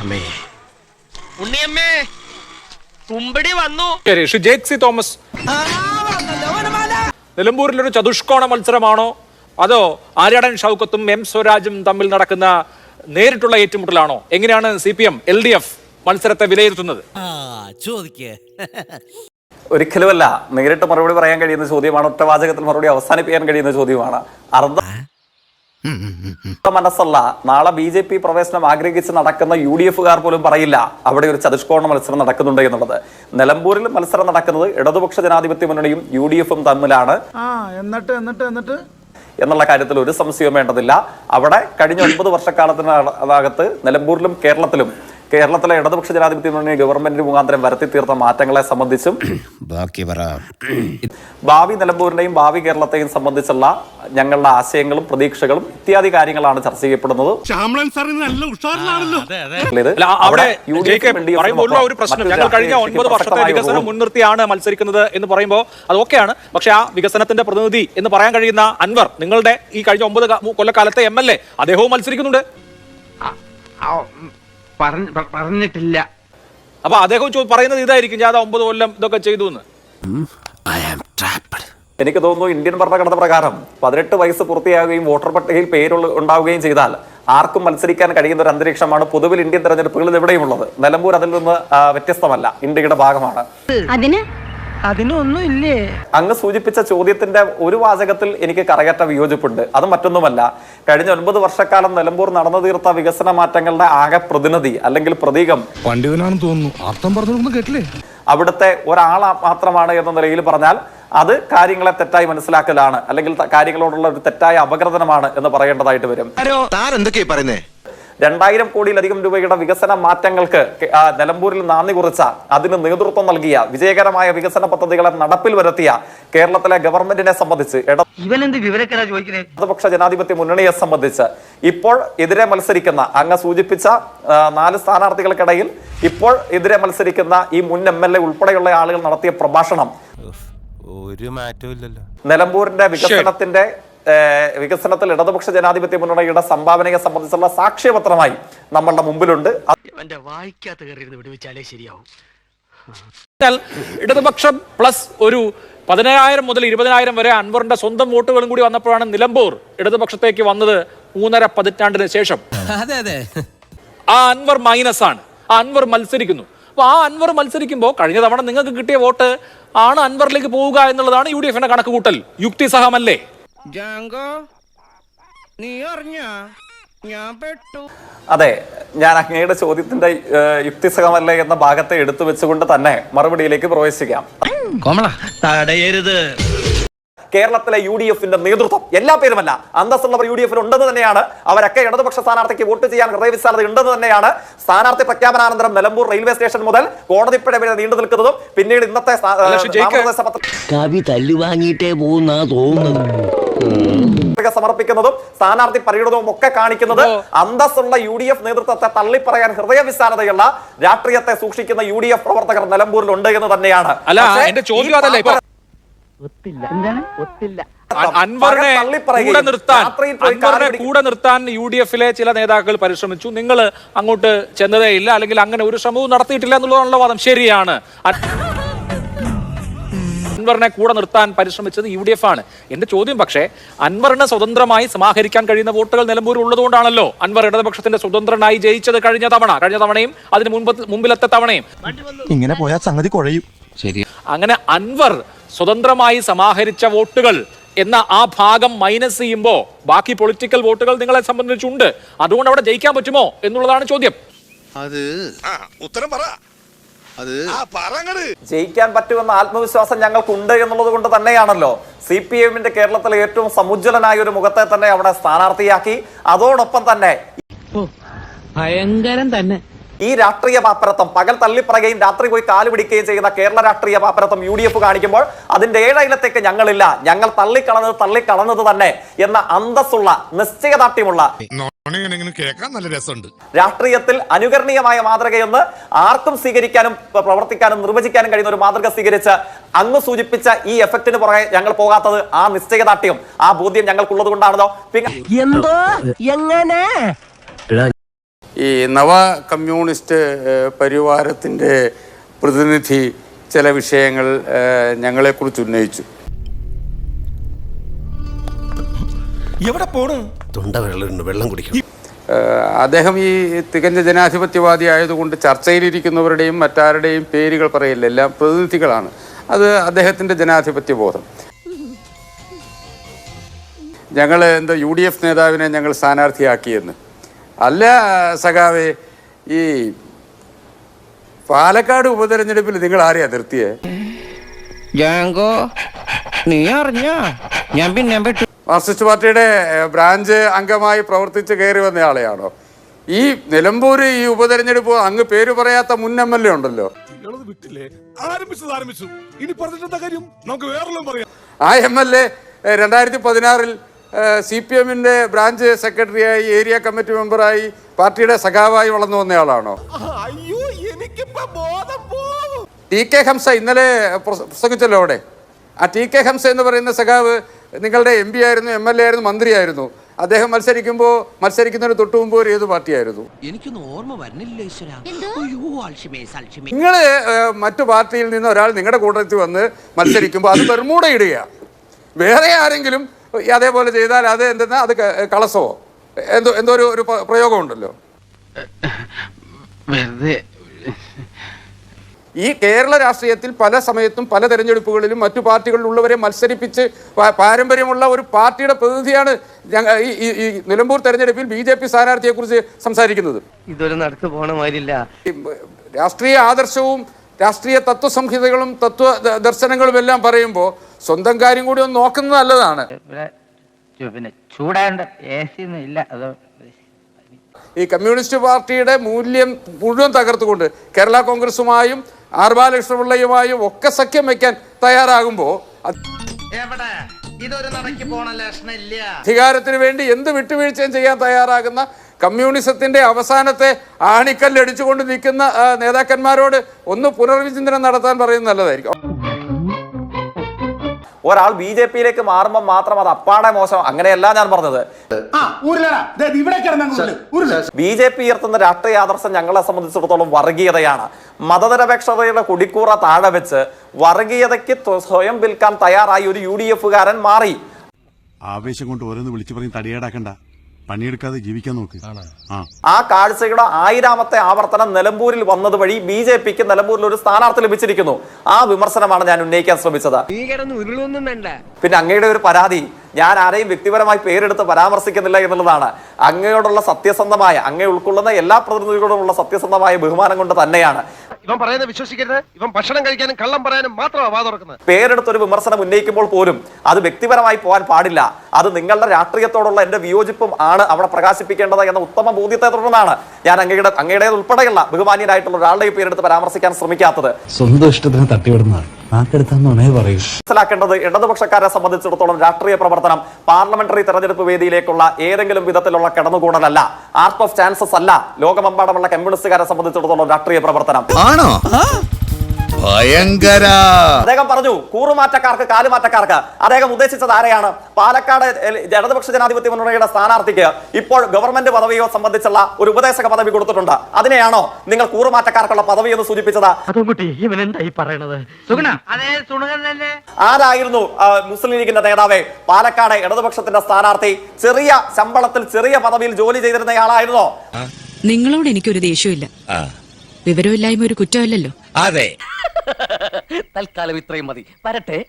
ഉണ്ണിയമ്മേ കുമ്പടി വന്നു. ജേക്സി തോമസ്, നിലമ്പൂരിലൊരു ചതുഷ്കോണ മത്സരമാണോ അതോ ആര്യാടൻ ഷൗക്കത്തും എം സ്വരാജും തമ്മിൽ നടക്കുന്ന നേരിട്ടുള്ള ഏറ്റുമുട്ടലാണോ? എങ്ങനെയാണ് CPM LDF മത്സരത്തെ വിലയിരുത്തുന്നത്? ഒരിക്കലുമല്ല. നേരിട്ട് മറുപടി പറയാൻ കഴിയുന്ന ചോദ്യമാണ്. ഒറ്റ വാചകത്തിൽ മറുപടി അവസാനിപ്പിക്കാൻ കഴിയുന്ന ചോദ്യമാണ്. മനസ്സല്ല. നാളെ BJP പ്രവേശനം ആഗ്രഹിച്ച് നടക്കുന്ന UDF-കാർ പോലും പറയില്ല അവിടെ ഒരു ചതുഷ്കോണ മത്സരം നടക്കുന്നുണ്ട് എന്നുള്ളത്. നിലമ്പൂരിൽ മത്സരം നടക്കുന്നത് ഇടതുപക്ഷ ജനാധിപത്യ മുന്നണിയും UDF-ഉം തമ്മിലാണ് എന്നുള്ള കാര്യത്തിൽ ഒരു സംശയവും വേണ്ടതില്ല. അവിടെ കഴിഞ്ഞ 9 വർഷക്കാലത്തിനകത്ത് നിലമ്പൂരിലും കേരളത്തിലെ ഇടതുപക്ഷ ജനാധിപത്യ മുന്നണി ഗവൺമെന്റ് മുഖാന്തരം വരുത്തി തീർത്ത മാറ്റങ്ങളെ സംബന്ധിച്ചും ഭാവി നിലമ്പൂരിനെയും ഭാവി കേരളത്തെയും സംബന്ധിച്ചുള്ള ഞങ്ങളുടെ ആശയങ്ങളും പ്രതീക്ഷകളും ഇത്യാദി കാര്യങ്ങളാണ് ചർച്ച ചെയ്യപ്പെടുന്നത്. കഴിഞ്ഞ 9 വർഷത്തെ വികസനം മുൻനിർത്തിയാണ് മത്സരിക്കുന്നത് എന്ന് പറയുമ്പോൾ അതൊക്കെയാണ്. പക്ഷെ ആ വികസനത്തിന്റെ പ്രതിനിധി എന്ന് പറയാൻ കഴിയുന്ന അൻവർ, നിങ്ങളുടെ ഈ കഴിഞ്ഞ 9 കൊല്ലക്കാലത്തെ MLA, അദ്ദേഹവും മത്സരിക്കുന്നുണ്ട്. പറഞ്ഞിട്ടില്ല. അപ്പൊ അദ്ദേഹം പറയുന്നത് ഇതായിരിക്കും, ഞാൻ 9 കൊല്ലം ഇതൊക്കെ ചെയ്തു എന്ന്. എനിക്ക് തോന്നുന്നു ഇന്ത്യൻ ഭരണഘടന പ്രകാരം 18 വയസ്സ് പൂർത്തിയാകുകയും വോട്ടർ പട്ടികയിൽ പേര് ഉണ്ടാവുകയും ചെയ്താൽ ആർക്കും മത്സരിക്കാൻ കഴിയുന്ന ഒരു അന്തരീക്ഷമാണ് പൊതുവിൽ ഇന്ത്യൻ തെരഞ്ഞെടുപ്പുകളിൽ എവിടെയും ഉള്ളത്. നിലമ്പൂർ അതിൽ നിന്ന് വ്യത്യസ്തമല്ല, ഇന്ത്യയുടെ ഭാഗമാണ്. അതിനൊന്നുമില്ലേ? അങ്ങ് സൂചിപ്പിച്ച ചോദ്യത്തിന്റെ ഒരു വാചകത്തിൽ എനിക്ക് കറയറ്റ വിയോജിപ്പുണ്ട്. അത് മറ്റൊന്നുമല്ല, കഴിഞ്ഞ 9 വർഷക്കാലം നിലമ്പൂർ നടന്നു തീർത്ത വികസന മാറ്റങ്ങളുടെ ആകെ പ്രതിനിധി അല്ലെങ്കിൽ പ്രതീകം പണ്ഡിതനാണെന്ന് തോന്നുന്നു. അർത്ഥം പറഞ്ഞൊന്നും കേട്ടില്ലേ? അവിടുത്തെ ഒരാൾ മാത്രമാണ് എന്ന നിലയിൽ പറഞ്ഞാൽ അത് കാര്യങ്ങളെ തെറ്റായി മനസ്സിലാക്കലാണ്, അല്ലെങ്കിൽ കാര്യങ്ങളോടുള്ള ഒരു തെറ്റായ അപഗ്രഥനമാണ് എന്ന് പറയേണ്ടതായിട്ട് വരും. 2000 കോടിയിലധികം രൂപയുടെ വികസന മാറ്റങ്ങൾക്ക് നിലമ്പൂരിൽ നാന്ദി കുറിച്ച, അതിന് നേതൃത്വം നൽകിയ, വിജയകരമായ വികസന പദ്ധതികളെ നടപ്പിൽ വരുത്തിയ കേരളത്തിലെ ഗവൺമെന്റിനെ സംബന്ധിച്ച്, ഇടതുപക്ഷ ജനാധിപത്യ മുന്നണിയെ സംബന്ധിച്ച് ഇപ്പോൾ എതിരെ മത്സരിക്കുന്ന, അങ്ങ് സൂചിപ്പിച്ച 4 സ്ഥാനാർത്ഥികൾക്കിടയിൽ ഇപ്പോൾ എതിരെ മത്സരിക്കുന്ന ഈ മുൻ MLA ഉൾപ്പെടെയുള്ള ആളുകൾ നടത്തിയ പ്രഭാഷണം ഒരു മാറ്റവും ഇല്ലല്ലോ. നിലമ്പൂരിന്റെ വികസനത്തിൽ ഇടതുപക്ഷ ജനാധിപത്യ മുന്നണിയുടെ സംഭാവനയെ സംബന്ധിച്ചുള്ള സാക്ഷ്യപത്രമായി നമ്മളുടെ മുമ്പിലുണ്ട്. ഇടതുപക്ഷം പ്ലസ് ഒരു 10,000 മുതൽ 20,000 വരെ അൻവറിന്റെ സ്വന്തം വോട്ടുകളും കൂടി വന്നപ്പോഴാണ് നിലമ്പൂർ ഇടതുപക്ഷത്തേക്ക് വന്നത് 3.5 പതിറ്റാണ്ടിന് ശേഷം. ആ അൻവർ മൈനസ് ആണ്. ആ അൻവർ മത്സരിക്കുന്നു. അപ്പൊ ആ അൻവർ മത്സരിക്കുമ്പോൾ കഴിഞ്ഞ തവണ നിങ്ങൾക്ക് കിട്ടിയ വോട്ട് ആണ് അൻവറിലേക്ക് പോവുക എന്നുള്ളതാണ് UDF-ന്റെ കണക്കുകൂട്ടൽ. യുക്തിസഹമല്ലേ? അതെ, ഞാൻ അങ്ങയുടെ ചോദ്യത്തിന്റെ യുക്തിസഹമല്ലേ എന്ന ഭാഗത്തെ എടുത്തു വെച്ചുകൊണ്ട് തന്നെ മറുപടിയിലേക്ക് പ്രവേശിക്കാം. കേരളത്തിലെ UDF-ന്റെ നേതൃത്വം, എല്ലാ പേരുമല്ല, അന്തസ്സുള്ളവർ UDF-ൽ ഉണ്ടെന്ന് തന്നെയാണ്. അവരൊക്കെ ഇടതുപക്ഷ സ്ഥാനാർത്ഥിക്ക് വോട്ട് ചെയ്യാൻ ഹൃദയവിശാലത ഉണ്ടെന്ന് തന്നെയാണ്. സ്ഥാനാർത്ഥി പ്രഖ്യാപനാനന്തരം നിലമ്പൂർ റെയിൽവേ സ്റ്റേഷൻ മുതൽ കോടതിപ്പുഴ വരെ നീണ്ടു നിൽക്കുന്നതും പിന്നീട് ഇന്നത്തെ സമർപ്പിക്കുന്നതും സ്ഥാനാർത്ഥി പര്യടനവും ഒക്കെ കാണിക്കുന്നത് അന്തസ്സുള്ള UDF നേതൃത്വത്തെ തള്ളിപ്പറയാൻ ഹൃദയവിശാലതയുള്ള രാഷ്ട്രീയത്തെ സൂക്ഷിക്കുന്ന UDF പ്രവർത്തകർ നിലമ്പൂരിൽ ഉണ്ട് എന്ന് തന്നെയാണ്. അൻവറിനെ കൂടെ നിർത്താൻ UDF-ലെ ചില നേതാക്കൾ പരിശ്രമിച്ചു. നിങ്ങൾ അങ്ങോട്ട് ചെന്നതേ ഇല്ല, അല്ലെങ്കിൽ അങ്ങനെ ഒരു ശ്രമവും നടത്തിയിട്ടില്ല എന്നുള്ളതാണുള്ള വാദം. ശരിയാണ്, അൻവറിനെ കൂടെ നിർത്താൻ പരിശ്രമിച്ചത് UDF ആണ്. എന്റെ ചോദ്യം പക്ഷേ, അൻവറിന് സ്വതന്ത്രമായി സമാഹരിക്കാൻ കഴിയുന്ന വോട്ടുകൾ നിലമ്പൂരിൽ ഉള്ളതുകൊണ്ടാണല്ലോ അൻവർ ഇടതുപക്ഷത്തിന്റെ സ്വതന്ത്രനായി ജയിച്ചത് കഴിഞ്ഞ തവണയും അതിന് മുമ്പിലത്തെ തവണയും. ഇങ്ങനെ പോയാൽ സംഗതി കുഴയും. ശരി, അങ്ങനെ അൻവർ സ്വതന്ത്രമായി സമാഹരിച്ച വോട്ടുകൾ എന്ന ആ ഭാഗം മൈനസ് ചെയ്യുമ്പോൾ ബാക്കി പൊളിറ്റിക്കൽ വോട്ടുകൾ നിങ്ങളെ സംബന്ധിച്ചുണ്ട്. അതുകൊണ്ട് അവിടെ ജയിക്കാൻ പറ്റുമോ എന്നുള്ളതാണ് ചോദ്യം. ജയിക്കാൻ പറ്റുമെന്ന ആത്മവിശ്വാസം ഞങ്ങൾക്കുണ്ട് എന്നുള്ളത് കൊണ്ട് തന്നെയാണല്ലോ CPM-ന്റെ കേരളത്തിലെ ഏറ്റവും സമുജ്വലനായ ഒരു മുഖത്തെ തന്നെ അവിടെ സ്ഥാനാർത്ഥിയാക്കി. അതോടൊപ്പം തന്നെ ഭയങ്കരം തന്നെ ഈ രാഷ്ട്രീയ പാപ്പരത്വം, പകൽ തള്ളിപ്പറയുകയും രാത്രി പോയി കാല് പിടിക്കുകയും ചെയ്യുന്ന കേരള രാഷ്ട്രീയ പാപ്പരത്വം UDF കാണിക്കുമ്പോൾ അതിന്റെ 7 അയലത്തേക്ക് ഞങ്ങളില്ല, ഞങ്ങൾ തള്ളിക്കളഞ്ഞത് തന്നെ എന്ന അന്തസ്സുള്ള, നിശ്ചയദാർഢ്യമുള്ള, രാഷ്ട്രീയത്തിൽ അനുകരണീയമായ മാതൃകയെന്ന് ആർക്കും സ്വീകരിക്കാനും പ്രവർത്തിക്കാനും നിർവചിക്കാനും കഴിയുന്ന ഒരു മാതൃക സ്വീകരിച്ച് അങ്ങ് സൂചിപ്പിച്ച ഈ എഫക്റ്റിന് പുറകെ ഞങ്ങൾ പോകാത്തത് ആ നിശ്ചയദാർഢ്യം, ആ ബോധ്യം ഞങ്ങൾക്കുള്ളത് കൊണ്ടാണല്ലോ. ഈ നവ കമ്മ്യൂണിസ്റ്റ് പരിവാരത്തിൻ്റെ പ്രതിനിധി ചില വിഷയങ്ങൾ ഞങ്ങളെക്കുറിച്ച് ഉന്നയിച്ചു. എവിടെ പോണു? തൊണ്ട വെള്ളം കുടിക്കണം. അദ്ദേഹം ഈ തികഞ്ഞ ജനാധിപത്യവാദി ആയതുകൊണ്ട് ചർച്ചയിലിരിക്കുന്നവരുടെയും മറ്റാരുടെയും പേരുകൾ പറയില്ല, എല്ലാം പ്രതിനിധികളാണ്. അത് അദ്ദേഹത്തിൻ്റെ ജനാധിപത്യ ബോധം. ഞങ്ങൾ എന്താ UDF നേതാവിനെ ഞങ്ങൾ സ്ഥാനാർത്ഥിയാക്കിയെന്ന് അല്ല സഖാവേ. ഈ പാലക്കാട് ഉപതെരഞ്ഞെടുപ്പിൽ നിങ്ങൾ ആരെയാ നിർത്തിയേ? നീ അറിഞ്ഞ ഞാൻ പിന്നെ മാർക്സിസ്റ്റ് പാർട്ടിയുടെ ബ്രാഞ്ച് അംഗമായി പ്രവർത്തിച്ച് കയറി വന്നയാളെയാണോ? ഈ നിലമ്പൂർ ഈ ഉപതെരഞ്ഞെടുപ്പ് അങ്ങ് പേര് പറയാത്ത മുൻ MLA ഉണ്ടല്ലോ, ആ MLA 2016 CPM-ന്റെ ബ്രാഞ്ച് സെക്രട്ടറിയായി, ഏരിയ കമ്മിറ്റി മെമ്പറായി, പാർട്ടിയുടെ സഖാവായി വളർന്നു വന്നയാളാണോ? TK ഹംസ ഇന്നലെ പ്രസംഗിച്ചല്ലോ അവിടെ. ആ TK ഹംസ എന്ന് പറയുന്ന സഖാവ് നിങ്ങളുടെ MP ആയിരുന്നു, MLA ആയിരുന്നു, മന്ത്രിയായിരുന്നു. അദ്ദേഹം മത്സരിക്കുന്നതിന് തൊട്ടു മുമ്പ് ഒരു ഏത് പാർട്ടിയായിരുന്നു? എനിക്കൊന്നും ഓർമ്മ വരുന്നില്ല. നിങ്ങൾ മറ്റു പാർട്ടിയിൽ നിന്ന് ഒരാൾ നിങ്ങളുടെ കൂട്ടത്തിൽ വന്ന് മത്സരിക്കുമ്പോൾ അത് ബെർമൂഡ ഇടുക. വേറെ ആരെങ്കിലും അതേപോലെ ചെയ്താൽ അത് എന്തെന്നാ, അത് കളസവോ എന്തോ ഒരു പ്രയോഗമുണ്ടല്ലോ. ഈ കേരള രാഷ്ട്രീയത്തിൽ പല സമയത്തും പല തെരഞ്ഞെടുപ്പുകളിലും മറ്റു പാർട്ടികളിലുള്ളവരെ മത്സരിപ്പിച്ച് പാരമ്പര്യമുള്ള ഒരു പാർട്ടിയുടെ പ്രതിനിധിയാണ് ഈ നിലമ്പൂർ തെരഞ്ഞെടുപ്പിൽ BJP സ്ഥാനാർത്ഥിയെക്കുറിച്ച് സംസാരിക്കുന്നത്. ഇതൊരു നടത്തു പോണ മാതിരില്ല. രാഷ്ട്രീയ ആദർശവും രാഷ്ട്രീയ തത്വസംഹിതകളും തത്വ ദർശനങ്ങളും എല്ലാം പറയുമ്പോൾ സ്വന്തം കാര്യം കൂടി ഒന്ന് നോക്കുന്നത് നല്ലതാണ്. പിന്നെ ചൂടാണ്ട് AC ഇല്ല. അത് ഈ കമ്മ്യൂണിസ്റ്റ് പാർട്ടിയുടെ മൂല്യം മുഴുവൻ തകർത്തുകൊണ്ട് കേരള കോൺഗ്രസുമായും R ബാലകൃഷ്ണപിള്ളയുമായും ഒക്കെ സഖ്യം വയ്ക്കാൻ തയ്യാറാകുമ്പോൾ അധികാരത്തിന് വേണ്ടി എന്ത് വിട്ടുവീഴ്ചയും ചെയ്യാൻ തയ്യാറാകുന്ന കമ്മ്യൂണിസത്തിന്റെ അവസാനത്തെ ആണിക്കല്ലടിച്ചുകൊണ്ട് നിൽക്കുന്ന നേതാക്കന്മാരോട് ഒന്ന് പുനർവിചിന്തനം നടത്താൻ പറയുന്നത് നല്ലതായിരിക്കും. ഒരാൾ BJP-യിലേക്ക് മാറുമ്പോൾ മാത്രം അത് അപ്പാടെ മോശം, അങ്ങനെയല്ല ഞാൻ പറഞ്ഞത്. BJP ഉയർത്തുന്ന രാഷ്ട്രീയ ആദർശം ഞങ്ങളെ സംബന്ധിച്ചിടത്തോളം വർഗീയതയാണ്. മതനിരപേക്ഷതയുടെ കുടിക്കൂറ താഴെ വെച്ച് വർഗീയതയ്ക്ക് സ്വയം വിൽക്കാൻ തയ്യാറായി ഒരു UDF-കാരൻ മാറി. ആവേശം കൊണ്ട് ഓരോന്ന് വിളിച്ചു പറഞ്ഞ് തടിയേടാക്കണ്ട, പണിയെടുക്കാതെ ജീവിക്കാൻ നോക്ക്. ആ കാഴ്ചയുടെ 1000ാമത്തെ ആവർത്തനം നിലമ്പൂരിൽ വന്നത് വഴി BJP-ക്ക് നിലമ്പൂരിൽ ഒരു സ്ഥാനാർത്ഥി ലഭിച്ചിരിക്കുന്നു. ആ വിമർശനമാണ് ഞാൻ ഉന്നയിക്കാൻ ശ്രമിച്ചത്. പിന്നെ അങ്ങയുടെ ഒരു പരാതി ഞാൻ ആരെയും വ്യക്തിപരമായി പേരെടുത്ത് പരാമർശിക്കുന്നില്ല എന്നുള്ളതാണ്. അങ്ങയോടുള്ള സത്യസന്ധമായ, അങ്ങേ ഉൾക്കൊള്ളുന്ന എല്ലാ പ്രതിനിധികളോടുമുള്ള സത്യസന്ധമായ ബഹുമാനം കൊണ്ട് തന്നെയാണ്. ഇവൻ പറയുന്നത് വിശ്വസിക്കരുത്. ഇവൻ ഭക്ഷണം കഴിക്കാനും കള്ളം പറയാനും മാത്രമാണ് വാ തുറക്കുന്നത്. പേരെടുത്തൊരു വിമർശനം ഉന്നയിക്കുമ്പോൾ പോലും അത് വ്യക്തിപരമായി പോകാൻ പാടില്ല. അത് നിങ്ങളുടെ രാഷ്ട്രീയത്തോടുള്ള എന്റെ വിയോജിപ്പും ആണ് അവിടെ പ്രകാശിപ്പിക്കേണ്ടത് എന്ന ഉത്തമ ബോധ്യത്തെ തുടർന്നാണ് ഞാൻ അങ്ങയുടെ ഉൾപ്പെടെയുള്ള ബഹുമാന്യനായിട്ടുള്ള ഒരാളുടെ പേരെടുത്ത് പരാമർശിക്കാൻ ശ്രമിക്കാത്തത്. സ്വന്തം ഇഷ്ടത്തിന് തട്ടിവിടുന്നതാണ്. മനസ്സിലാക്കേണ്ടത് ഇടതുപക്ഷക്കാരെ സംബന്ധിച്ചിടത്തോളം രാഷ്ട്രീയ പ്രവർത്തനം പാർലമെന്ററി തെരഞ്ഞെടുപ്പ് വേദിയിലേക്കുള്ള ഏതെങ്കിലും വിധത്തിലുള്ള കിടന്നുകൂടലല്ല, ആർട്ട് ഓഫ് ചാൻസസ് അല്ല. ലോകമെമ്പാടുമുള്ള കമ്മ്യൂണിസ്റ്റുകാരെ സംബന്ധിച്ചിടത്തോളം രാഷ്ട്രീയ പ്രവർത്തനം ആണോ? ഭയങ്കര. അദ്ദേഹം പറഞ്ഞു കൂറുമാറ്റക്കാർക്ക് കാലുമാറ്റക്കാർക്ക്. അദ്ദേഹം ഉദ്ദേശിച്ചത് ആരെയാണ്? പാലക്കാട് ഇടതുപക്ഷ ജനാധിപത്യ മുന്നണിയുടെ സ്ഥാനാർത്ഥിക്ക് ഇപ്പോൾ ഗവൺമെന്റ് പദവിയോ സംബന്ധിച്ചുള്ള ഒരു ഉപദേശക പദവി കൊടുത്തിട്ടുണ്ട്. അതിനെയാണോ നിങ്ങൾ കൂറുമാറ്റക്കാർക്കുള്ള പദവി എന്ന് സൂചിപ്പിച്ചത്? ആരായിരുന്നു മുസ്ലിം ലീഗിന്റെ നേതാവ്? പാലക്കാട് ഇടതുപക്ഷത്തിന്റെ സ്ഥാനാർത്ഥി ചെറിയ ശമ്പളത്തിൽ ചെറിയ പദവിയിൽ ജോലി ചെയ്തിരുന്നയാളായിരുന്നോ? നിങ്ങളോട് എനിക്കൊരു ദേഷ്യമില്ല. വിവരമില്ലായ്മ ഒരു കുറ്റമല്ലല്ലോ. അതെ. തൽക്കാലം ഇത്രയും മതി. വരട്ടെ.